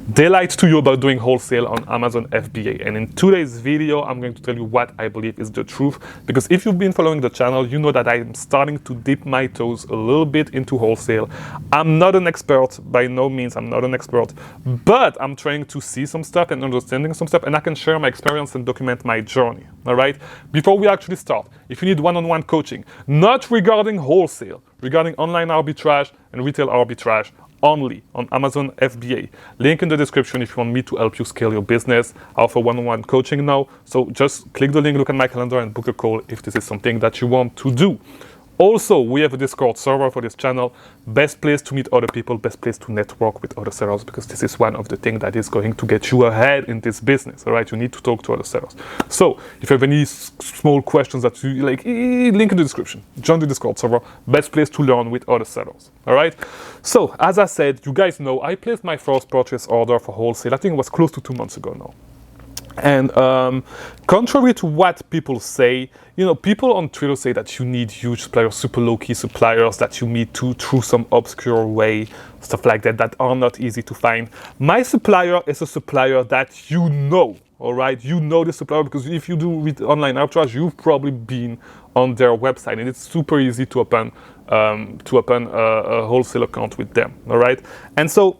They lied to you about doing wholesale on Amazon FBA. And in today's video, I'm going to tell you what I believe is the truth. Because if you've been following the channel, you know that I'm starting to dip my toes a little bit into wholesale. I'm not an expert, by no means, I'm not an expert, but I'm trying to see some stuff and understanding some stuff, and I can share my experience and document my journey, all right? Before we actually start, if you need one-on-one coaching, not regarding wholesale, regarding online arbitrage and retail arbitrage, only on Amazon FBA. Link in the description if you want me to help you scale your business. I offer one-on-one coaching now. So just click the link, look at my calendar, and book a call if this is something that you want to do. Also, we have a Discord server for this channel. Best place to meet other people, best place to network with other sellers, because this is one of the things that is going to get you ahead in this business, all right? You need to talk to other sellers. So if you have any small questions that you like, link in the description. Join the Discord server, best place to learn with other sellers, all right? So as I said, you guys know, I placed my first purchase order for wholesale. I think it was close to 2 months ago now. And contrary to what people say, you know, people on Twitter say that you need huge suppliers, super low-key suppliers that you meet through some obscure way, stuff like that are not easy to find. My supplier is a supplier that you know, all right? You know the supplier because if you do with online arbitrage, you've probably been on their website, and it's super easy to open a wholesale account with them, all right? And so,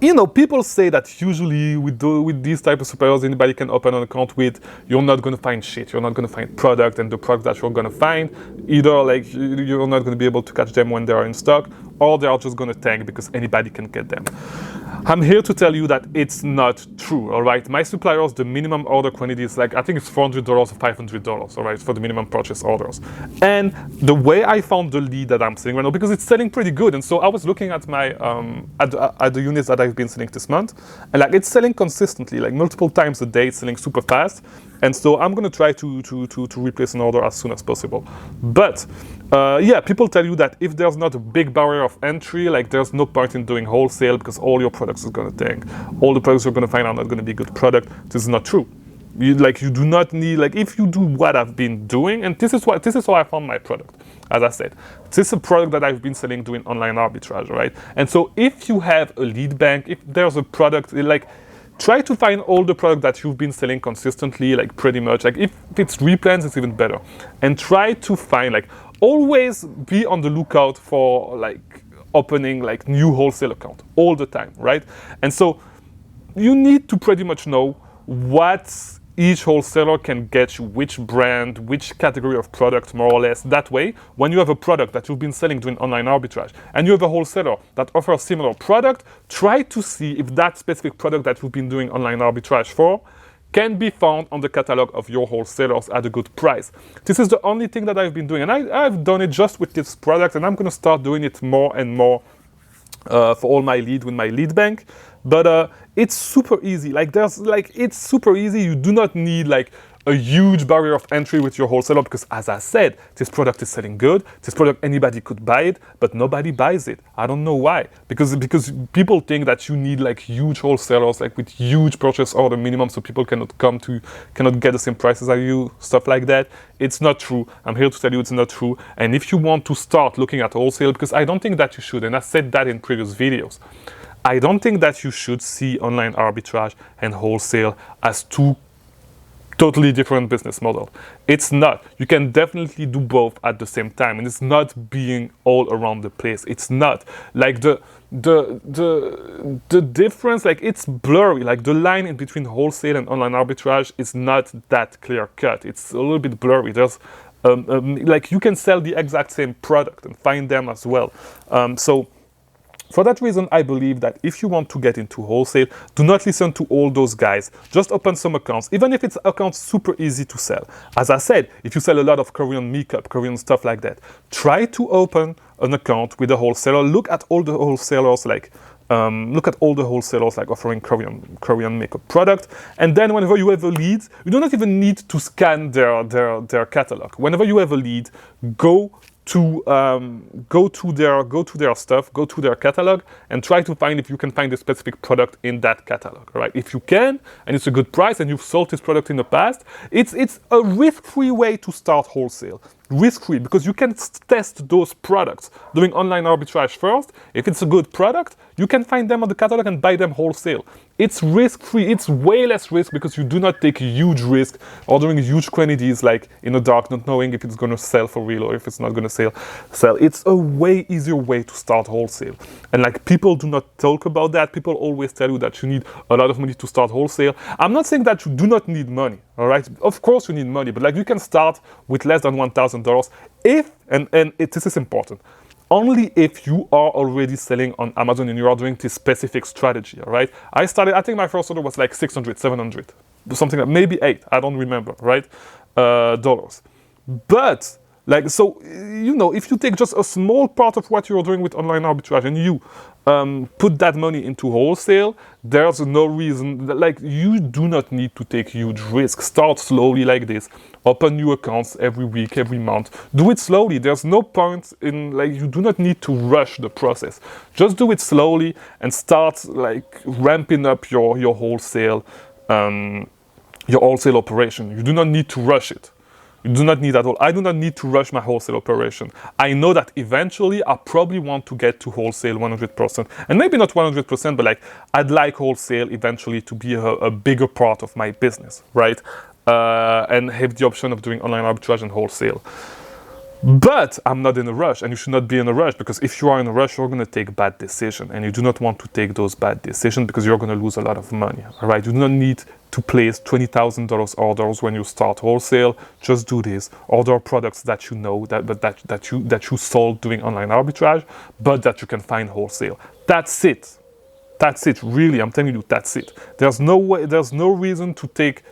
you know, people say that usually with these type of suppliers, anybody can open an account with. You're not going to find shit. You're not going to find product, and the product that you're going to find, either like you're not going to be able to catch them when they are in stock, or they are just going to tank because anybody can get them. I'm here to tell you that it's not true, all right? My suppliers, the minimum order quantity is like, I think it's $400 or $500, all right, for the minimum purchase orders. And the way I found the lead that I'm selling right now, because it's selling pretty good, and so I was looking at my, at the units that I've been selling this month, and like it's selling consistently, like multiple times a day, it's selling super fast. And so I'm going to try to replace an order as soon as possible. But yeah, people tell you that if there's not a big barrier of entry, like there's no point in doing wholesale because all your products is going to tank. All the products you're going to find are not going to be good product. This is not true. You do not need, like if you do what I've been doing, and this is how I found my product. As I said, this is a product that I've been selling doing online arbitrage, right? And so if you have a lead bank, if there's a product, like try to find all the product that you've been selling consistently, like pretty much. Like if it's replans, it's even better. And try to find, like, always be on the lookout for like opening like new wholesale account all the time, right? And so you need to pretty much know what each wholesaler can get you, which brand, which category of product, more or less. That way, when you have a product that you've been selling doing online arbitrage, and you have a wholesaler that offers similar product, try to see if that specific product that you've been doing online arbitrage for can be found on the catalog of your wholesalers at a good price. This is the only thing that I've been doing, and I've done it just with this product, and I'm going to start doing it more and more for all my lead with my lead bank. But it's super easy. It's super easy. You do not need like a huge barrier of entry with your wholesaler because, as I said, this product is selling good. This product, anybody could buy it, but nobody buys it. I don't know why. Because people think that you need like huge wholesalers, like with huge purchase order minimum, so people cannot get the same prices as you, stuff like that. It's not true. I'm here to tell you it's not true. And if you want to start looking at wholesale, because I don't think that you should, and I said that in previous videos, I don't think that you should see online arbitrage and wholesale as two totally different business models. It's not. You can definitely do both at the same time, and it's not being all around the place. It's not. Like the difference, like it's blurry. Like the line in between wholesale and online arbitrage is not that clear cut. It's a little bit blurry. There's like you can sell the exact same product and find them as well. So for that reason, I believe that if you want to get into wholesale, do not listen to all those guys. Just open some accounts, even if it's accounts super easy to sell. As I said, if you sell a lot of Korean makeup, Korean stuff like that, try to open an account with a wholesaler. Look at all the wholesalers like offering Korean makeup product. And then whenever you have a lead, you do not even need to scan their catalog. Whenever you have a lead, go to their stuff, go to their catalog, and try to find if you can find a specific product in that catalog. Right? If you can, and it's a good price, and you've sold this product in the past, it's a risk-free way to start wholesale. risk-free, because you can test those products doing online arbitrage first. If it's a good product, you can find them on the catalog and buy them wholesale. It's risk-free. It's way less risk because you do not take huge risk ordering huge quantities like in the dark, not knowing if it's going to sell for real or if it's not going to sell. It's a way easier way to start wholesale. And like, people do not talk about that. People always tell you that you need a lot of money to start wholesale. I'm not saying that you do not need money, all right? Of course you need money, but like, you can start with less than $1,000 if, this is important, only if you are already selling on Amazon and you are doing this specific strategy, all right? I think my first order was like 600, 700, something like maybe 8, I don't remember, right? Dollars. But like, so, you know, if you take just a small part of what you're doing with online arbitrage and you put that money into wholesale, there's no reason, like, you do not need to take huge risks. Start slowly like this. Open new accounts every week, every month. Do it slowly. There's no point in, like, you do not need to rush the process. Just do it slowly and start, like, ramping up your wholesale operation. You do not need to rush it. You do not need at all. I do not need to rush my wholesale operation. I know that eventually I probably want to get to wholesale 100%. And maybe not 100%, but like, I'd like wholesale eventually to be a bigger part of my business, right? And have the option of doing online arbitrage and wholesale. But I'm not in a rush, and you should not be in a rush, because if you are in a rush, you're going to take bad decisions, and you do not want to take those bad decisions because you're going to lose a lot of money, all right? You do not need to place $20,000 orders when you start wholesale. Just do this. Order products that you know that you sold doing online arbitrage, but that you can find wholesale. That's it. That's it, really, I'm telling you, that's it. There's no reason to take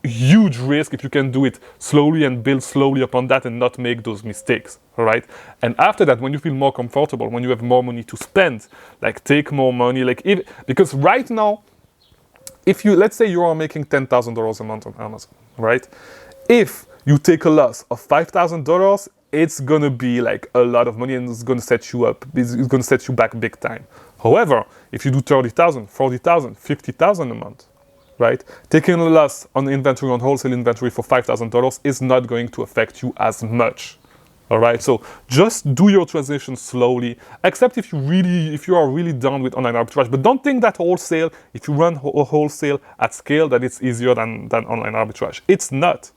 huge risk if you can do it slowly and build slowly upon that and not make those mistakes, all right? And after that, when you feel more comfortable, when you have more money to spend, like, take more money, like, because right now, if you, let's say you are making $10,000 a month on Amazon, right? If you take a loss of $5,000, it's gonna be like a lot of money, and it's gonna set you up. It's gonna set you back big time. However, if you do 30,000, 40,000, 50,000 a month, right? Taking a loss on inventory, on wholesale inventory for $5,000 is not going to affect you as much. All right, so just do your transition slowly, except if you are really done with online arbitrage. But don't think that wholesale, if you run wholesale at scale, that it's easier than online arbitrage. It's not.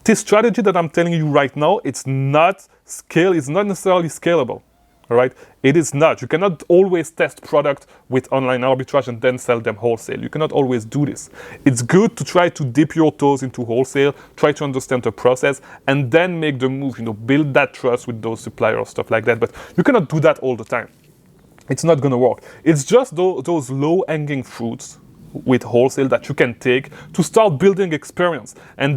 This strategy that I'm telling you right now, it's not necessarily scalable. All right, it is not. You cannot always test product with online arbitrage and then sell them wholesale. You cannot always do this. It's good to try to dip your toes into wholesale, try to understand the process, and then make the move, you know, build that trust with those suppliers, stuff like that. But you cannot do that all the time. It's not gonna work. It's just those low-hanging fruits with wholesale that you can take to start building experience. And